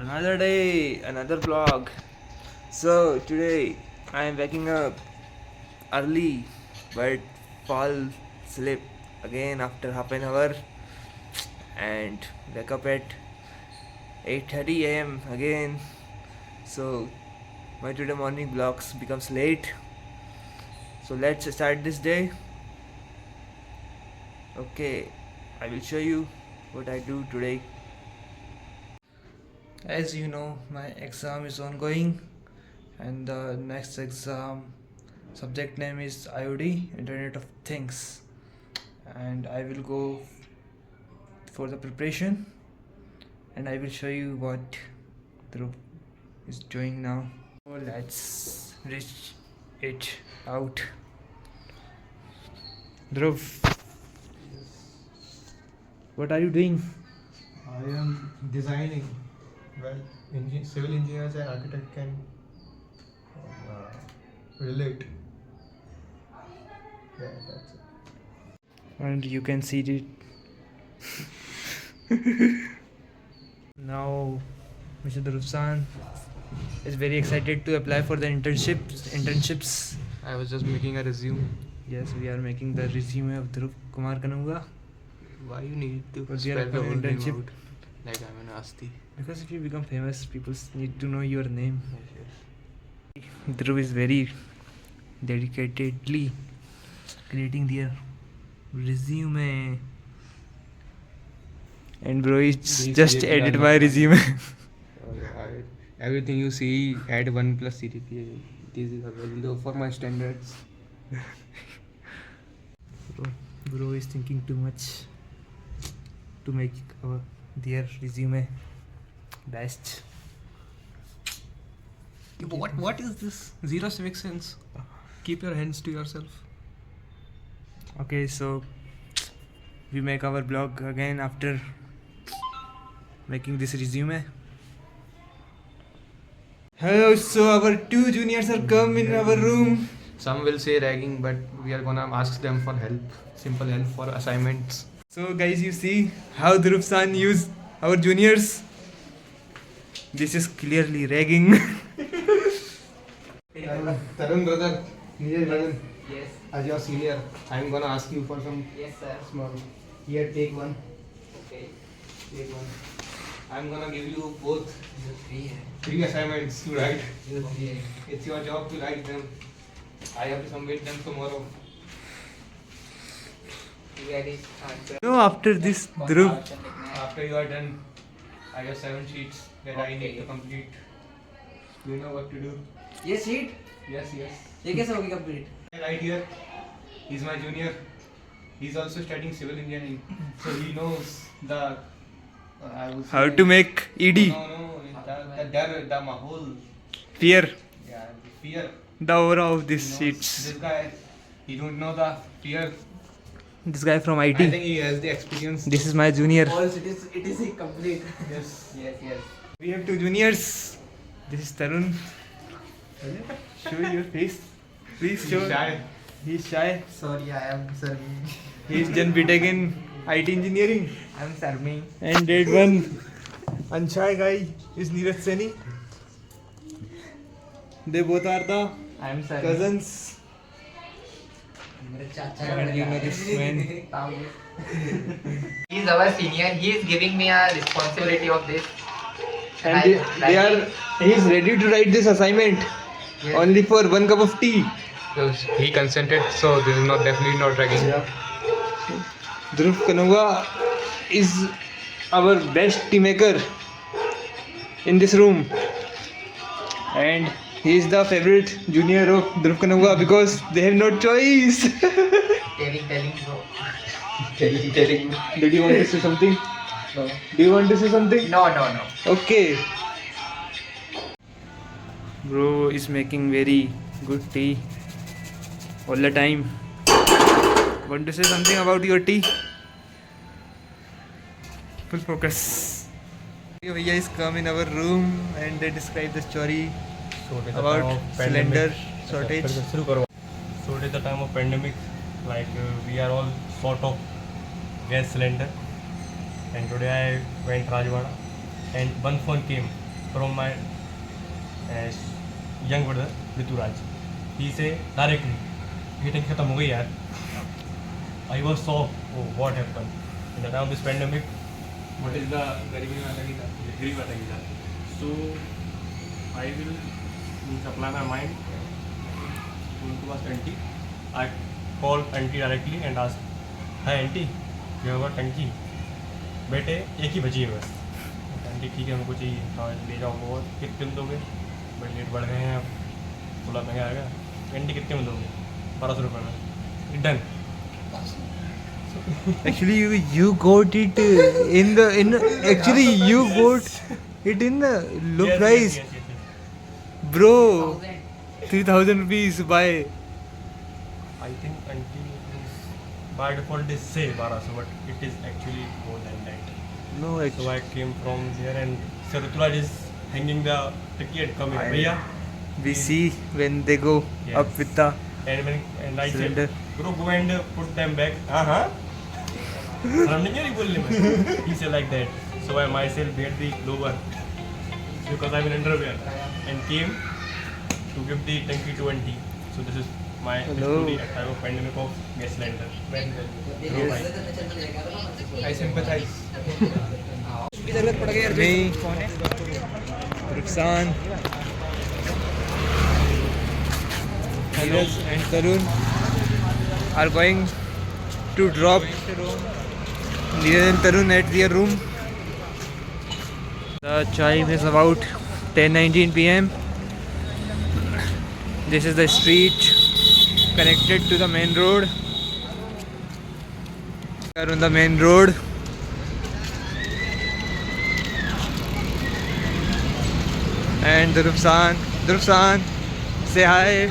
Another day, another vlog. So today I am waking up early but fall asleep again after half an hour and wake up at 8:30 a.m. again. So my today morning vlogs becomes late. So let's start this day. Okay, I will show you what I do today. As you know, my exam is ongoing and the next exam subject name is IoT, Internet of Things, and I will go for the preparation and I will show you what Dhruv is doing now. So let's reach it out. Dhruv, what are you doing? I am designing. Well, civil engineers and architect can relate. Yeah, that's it. And you can see it. Now Mr. Dhruv is very excited to apply for the internships. I was just making a resume. Yes, we are making the resume of Dhruv Kumar Kanunga. Why you need to Because we are spell the applying whole name internship. out? Like I'm an Asti. Because if you become famous, people need to know your name. Yes. Dhruv is very dedicatedly creating their resume. And bro is Please just create edit one. my resume. Everything you see, add 1 plus CTPA. This is very low for my standards. Bro is thinking too much to make their resume best. What is this? Zero civic sense. Keep your hands to yourself. Okay, so we make our blog again after making this resume. Hello, so our two juniors are come in our room. Some will say ragging, but we are gonna ask them for help. Simple help for assignments. So guys, you see how Dhruv use our juniors. This is clearly ragging. Tarun brother, Nijay brother, Yes, as your senior, I'm gonna ask you for some yes, sir. small. Here, take one. Okay. Take one. I'm gonna give you both You free है. 3 assignments to write. You free है. It's your job to write them. I have to submit them tomorrow. You get it. Answer. No, after this, Dhruv. Option लिखना है. After you are done, I have 7 sheets that I need to Okay. complete. Do you know what to do? ये sheet Yes, yes. ये कैसे होगी complete? Right here, he's my junior. He's also studying civil engineering, so he knows the. I would How say- to make ED. No, the mahol. Fear. Yeah, the fear. The aura of these He knows sheets. This guy, he don't know the fear. This guy from I IT. think he has the experience. This is my junior. All it is complete. Yes. Yes. We have two juniors. This is Tarun. Show your face. Please show. Shy. He's shy. Sorry, I am serving. He's done BTech in IT engineering. I am serving. And that one unshy guy is Neeraj Seni. They both are the I am serving. cousins. मेरे चाचा And you know this man. He is our senior. He is giving me a responsibility of this. And they are. He's ready to write this assignment. Yes. Only for 1 cup of tea. So he consented, so this is not definitely not ragging. Dhruv Kanunga is our best tea maker in this room, and he is the favorite junior of Dhruv Kanunga because they have no choice. Telling bro. Did you want to say something? No. Do you want to say something? No. Okay. Bro is making very good tea all the time. Want to say something about your tea? Full focus. Bhaiya is come in our room and they describe the story about cylinder shortage. So it is the time of pandemic, like we are all short of gas cylinder, and today I went Rajwada and one phone came from my young brother Rituraj. He say directly, ये टंकी खत्म हो गई यार. I was shocked. Oh, what happened? In the time of this pandemic, what is the गरीबी वाला Gita? So I will supply my mind to ask auntie. I called auntie directly and asked, "Hi auntie, you have a टंकी? बेटे एक ही बची है बस." Aunty ठीक है हमको चाहिए. हाँ ले जाओ. बहुत कितने में दोगे? बड़े रेट बढ़ गए हैं अब, थोड़ा महंगा आएगा. आंटी कितने में दोगे? 1200 रुपये में. Done. Actually, you got it actually you got it in the low price, bro. 3,000 rupees by. I think auntie is by default they say 1200, but it is actually more than that. No, So actually, I came from there and Sir Rituraj is hanging the ticket coming. Bhaiya. we see when they go Yes. up with the And I Cylinder. said, bro, go and put them back. Running here, बोलने में. He said like that. So I myself made the lower because I'm in underwear and came to give the tanky to auntie. So this is my Hello. story at time of pandemic of gas cylinder. Bro, bhai. I sympathize. me, Ruksan, Neeraj and Tarun are going to drop Neeraj and Tarun at their room. The time is about 10:19 p.m. This is the street connected to the main road. We are on the main road. And Drupsan, say hi.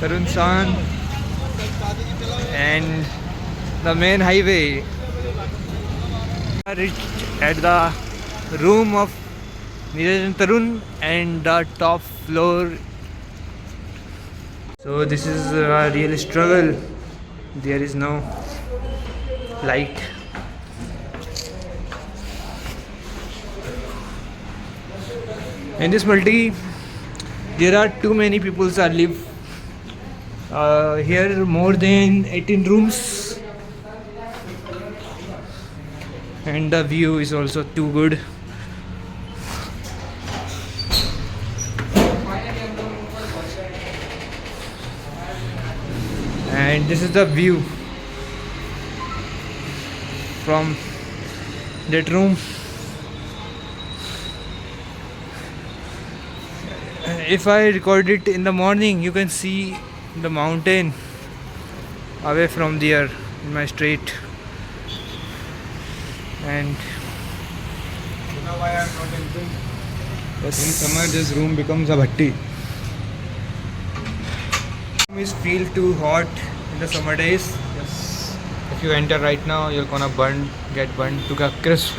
Tarun-san. And the main highway. We reached at the room of Neeraj and Tarun and the top floor. So this is a real struggle. There is no light. In this multi, there are too many people that live here. More than 18 rooms, and the view is also too good. And this is the view from that room. If I record it in the morning, you can see the mountain away from there in my street. And You know why I'm not entering? yes, In summer, this room becomes a bhatti. it feel too hot in the summer days. Yes. If you enter right now, you're gonna get burned to a crisp.